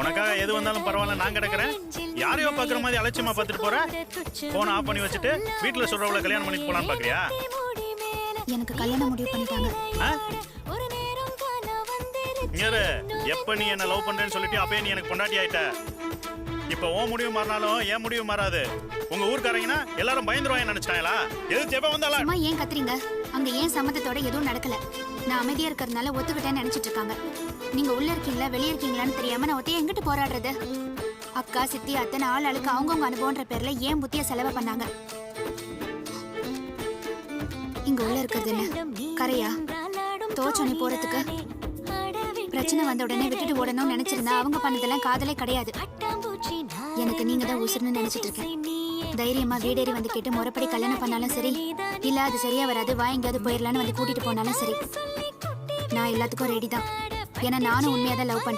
உனக்காக எது வந்தாலும் பரவாயில்ல, நான் கிடக்குறேன். யாரையோ பாக்குற மாதிரி அலட்சியமா பார்த்துட்டு போற. போன் ஆஃப் பண்ணி வச்சுட்டு வீட்டுல சொல்றவள கல்யாணம் பண்ணிட்டு போலான்னு பாக்குறியா? எனக்கு கல்யாணம் முடிவு பண்ணிட்டாங்க. எப்ப நீ என்ன லவ் பண்றேன்னு சொல்லிட்டு அப்பயே நீ எனக்கு பொண்டாட்டி ஆயிட்ட. இப்ப உன் முடிவு மாறினாலும் என் முடிவு மாறாது. உங்க ஊர்க்காரங்கன்னா எல்லாரும் பயந்துருவாங்க நினைச்சாங்களா? எது செப்ப வந்தாலும் அம்மா ஏன் கத்துறீங்க? அங்க ஏன் சம்மதத்தோட எதுவும் நடக்கல. நான் அமைதியா இருக்கிறதுனால ஒத்துக்கிட்டேன்னு நினைச்சிட்டு இருக்காங்க. நீங்க உள்ள இருக்கீங்களா வெளியே இருக்கீங்களான்னு தெரியாம நான் ஒத்தைய எங்கிட்டு போராடுறது? அக்கா சித்தி அத்தனை ஆள் ஆளுக்கு அவங்கவுங்க அனுபவன்ற பேர்ல ஏன் புத்திய செலவு பண்ணாங்க? இங்க உள்ள இருக்கிறது என்ன கரையா? தோச்சோனி போறதுக்கு பிரச்சனை வந்த உடனே விட்டுட்டு ஓடணும்னு நினைச்சிருந்தா அவங்க பண்ணதெல்லாம் காதலே கிடையாது. எனக்கு நீங்க தான் உசுர்னு நினைச்சிட்டு இருக்கேன். தைரியமா வீடேறி வந்து கேட்டு முறைப்படி கல்யாணம் பண்ணாலும் சரி, இல்ல அது சரியா வராது வா எங்கேயாவது போயிடலான்னு வந்து கூட்டிட்டு போனாலும் சரி, நான் எல்லாத்துக்கும் ரெடி தான். ஏன்னா நானும் உண்மையா தான் லவ் பண்றேன்.